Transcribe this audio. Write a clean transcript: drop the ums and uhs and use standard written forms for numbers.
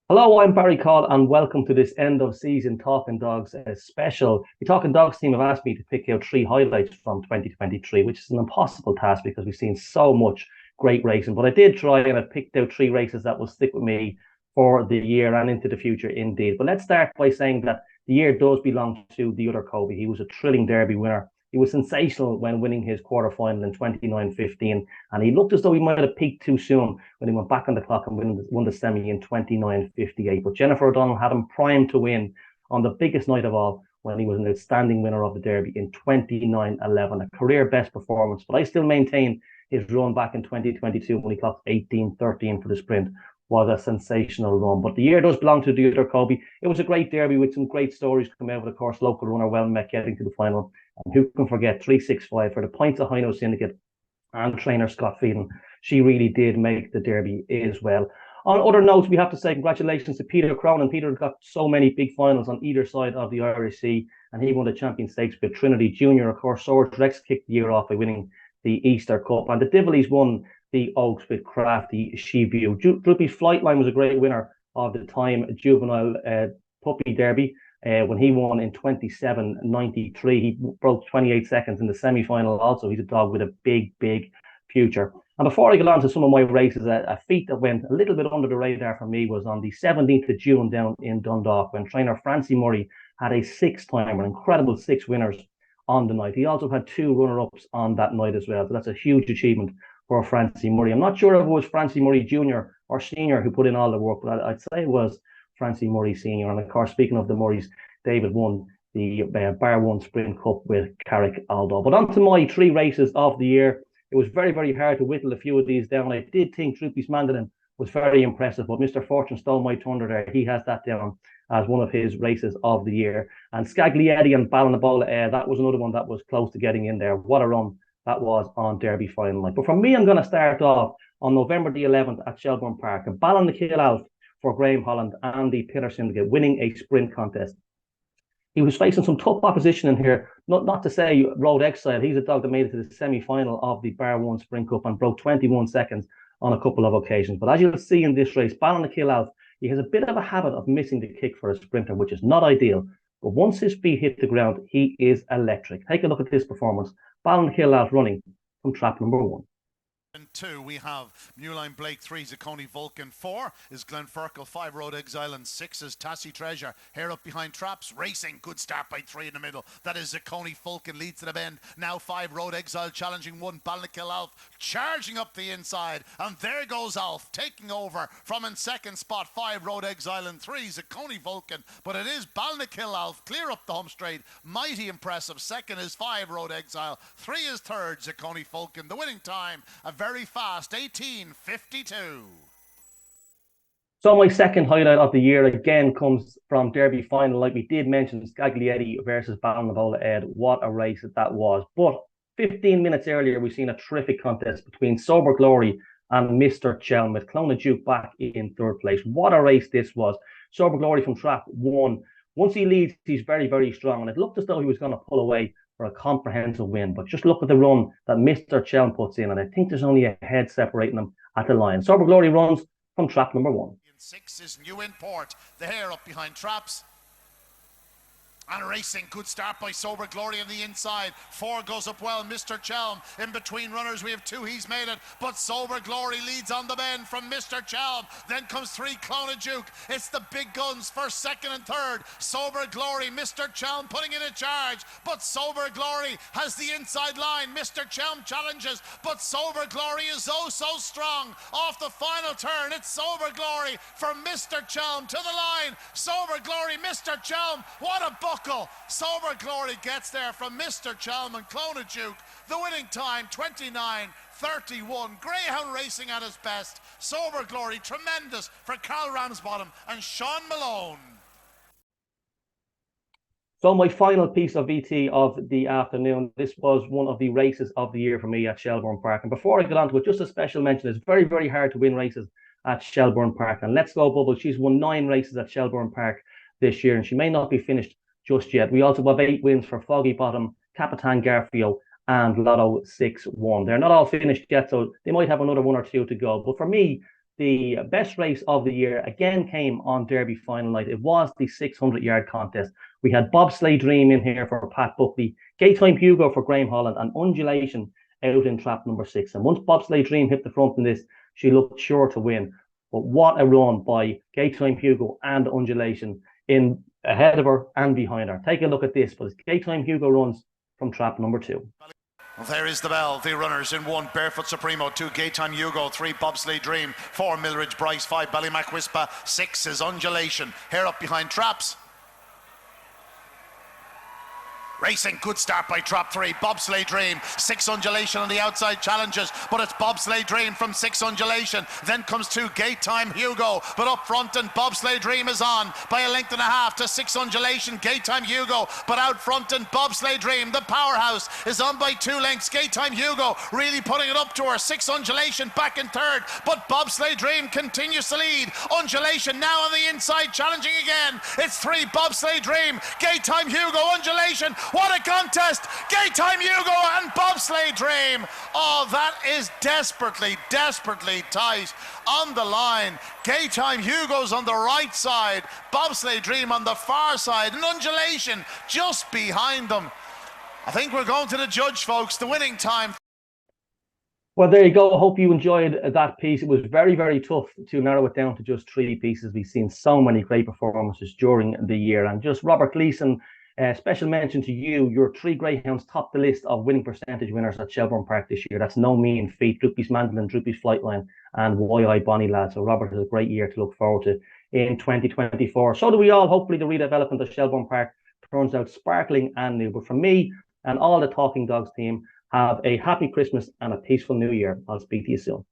Hello, I'm Barry Caul, and welcome to this end of season Talking Dogs special. The Talking Dogs team have asked me to pick out three highlights from 2023, which is an impossible task because we've seen so much great racing. But I did try, and I picked out three races that will stick with me for the year and into the future indeed. But let's start by saying that the year does belong to the other Kobe. He was a thrilling Derby winner. He was sensational when winning his quarter-final in 29:15, and he looked as though he might have peaked too soon when he went back on the clock and won the semi in 29:58. But Jennifer O'Donnell had him primed to win on the biggest night of all when he was an outstanding winner of the Derby in 29:11, a career best performance. But I still maintain his run back in 2022 when he clocked 18:13 for the sprint was a sensational run. But the year does belong to the other Kobe. It was a great Derby with some great stories coming out of, of course, local runner Well Met getting to the final. And who can forget 365 for the Points of Hino Syndicate and trainer Scott Phelan. She really did make the Derby as well. On other notes, we have to say congratulations to Peter Cronin. Peter got so many big finals on either side of the Irish Sea, and he won the Champion Stakes with Trinity Junior. Of course, Swords Rex kicked the year off by winning the Easter Cup, and the Divillies won the Oaks with Crafty She-View. Droopy's Flightline was a great winner of the time juvenile puppy derby. When he won in 27:93, he broke 28 seconds in the semi-final. Also, he's a dog with a big future. And before I get on to some of my races, a feat that went a little bit under the radar for me was on the 17th of June down in Dundalk when trainer Francie Murray had a six-timer, incredible six winners on the night. He also had two runner-ups on that night as well. So that's a huge achievement for Francie Murray. I'm not sure if it was Francie Murray Jr. or Senior who put in all the work, but I'd say it was Francie Murray Senior. And of course, speaking of the Murrays, David won the Bar 1 Sprint Cup with Carrick Aldo. But on to my three races of the year. It was very hard to whittle a few of these down. I did think Droopy's Mandolin was very impressive, but Mr. Fortune stole my thunder there. He has that down as one of his races of the year. And Scaglietti and Ballinakill, that was another one that was close to getting in there. What a run that was on Derby final night. But for me, I'm going to start off on November the 11th at Shelbourne Park. And Ballinakill Alf for Graham Holland and the Pillar Syndicate winning a sprint contest. He was facing some tough opposition in here. Not to say Road Exile. He's a dog that made it to the semi-final of the Bar 1 Sprint Cup and broke 21 seconds on a couple of occasions. But as you'll see in this race, Ballinakill Alf, he has a bit of a habit of missing the kick for a sprinter, which is not ideal. But once his feet hit the ground, he is electric. Take a look at this performance. Ballinakill Alf running from trap number 1. And 2, we have Newline Blake. 3, Zacconi Vulcan. 4 is Glenferkel. 5, Road Exile. And 6 is Tassie Treasure. Hair up behind traps. Racing. Good start by 3 in the middle. That is Zacconi Vulcan. Leads to the bend. Now 5, Road Exile challenging 1. Ballinakill Alf charging up the inside. And there goes Alf taking over from in second spot. 5, Road Exile. And 3, Zacconi Vulcan. But it is Ballinakill Alf. Clear up the home straight. Mighty impressive. Second is 5, Road Exile. 3 is third, Zacconi Vulcan. The winning time, a very fast 18:52. So my second highlight of the year again comes from Derby final. Like we did mention, Scaglietti versus Ballinakill Ed. What a race that was. But 15 minutes earlier, we've seen a terrific contest between Sober Glory and Mr Chelm with Clona Duke back in third place. What a race this was. Sober Glory from trap 1. Once he leads, he's very strong. And it looked as though he was going to pull away for a comprehensive win. But just look at the run that Mr Chelm puts in, and I think there's only a head separating them at the line. Sober Glory runs from trap number 1. 6 is New Import. The hair up behind traps. And racing, good start by Sober Glory on the inside. 4 goes up well, Mr Chelm. In between runners, we have 2, he's made it. But Sober Glory leads on the bend from Mr Chelm. Then comes 3, Clona Duke. It's the big guns, first, second and third. Sober Glory, Mr Chelm putting in a charge. But Sober Glory has the inside line. Mr Chelm challenges, but Sober Glory is oh so strong. Off the final turn, it's Sober Glory from Mr Chelm to the line. Sober Glory, Mr Chelm, what a buckle. Sober Glory gets there from Mr Chelm and Clona Duke. The winning time 29:31. Greyhound racing at its best. Sober Glory tremendous for Carl Ramsbottom and Sean Malone. So my final piece of VT of the afternoon, this was one of the races of the year for me at Shelbourne Park. And before I get on to it, just a special mention, it's very hard to win races at Shelbourne Park. And Let's Go Bubble, she's won 9 races at Shelbourne Park this year, and she may not be finished just yet. We also have 8 wins for Foggy Bottom, Capitan Garfio, and Lotto 6-1. They're not all finished yet, so they might have another 1 or 2 to go. But for me, the best race of the year again came on Derby final night. It was the 600-yard contest. We had Bobsleigh Dream in here for Pat Buckley, Gaytime Hugo for Graham Holland, and Undulation out in trap number 6. And once Bobsleigh Dream hit the front in this, she looked sure to win. But what a run by Gaytime Hugo and Undulation in ahead of her and behind her. Take a look at this. But Gaytime Hugo runs from trap number 2. Well, there is the bell. The runners in 1, Barefoot Supremo, 2, Gaytime Hugo, 3, Bobsleigh Dream, 4, Milridge Bryce, 5, Ballymac Whisper, 6 is Undulation. Hair up behind traps. Racing, good start by trap 3, Bobsleigh Dream, 6 Undulation on the outside challenges, but it's Bobsleigh Dream from 6 Undulation, then comes 2 Gaytime Hugo, but up front and Bobsleigh Dream is on by a length and a half to 6 Undulation, Gaytime Hugo, but out front and Bobsleigh Dream, the powerhouse, is on by 2 lengths, Gaytime Hugo really putting it up to her, 6 Undulation back in third, but Bobsleigh Dream continues to lead, Undulation now on the inside challenging again, it's 3 Bobsleigh Dream, Gaytime Hugo, Undulation, what a contest! Gaytime Hugo and Bobsleigh Dream. Oh, that is desperately, desperately tight on the line. Gaytime Hugo's on the right side, Bobsleigh Dream on the far side, and Undulation just behind them. I think we're going to the judge, folks. The winning time. Well, there you go. I hope you enjoyed that piece. It was very, very tough to narrow it down to just 3 pieces. We've seen so many great performances during the year. And just Robert Gleeson, special mention to you. Your 3 Greyhounds topped the list of winning percentage winners at Shelbourne Park this year. That's no mean feat. Droopy's Mandolin, Droopy's Flightline, and YI Bonnie Lad. So Robert has a great year to look forward to in 2024. So do we all. Hopefully the redevelopment of Shelbourne Park turns out sparkling and new. But from me and all the Talking Dogs team, have a happy Christmas and a peaceful New Year. I'll speak to you soon.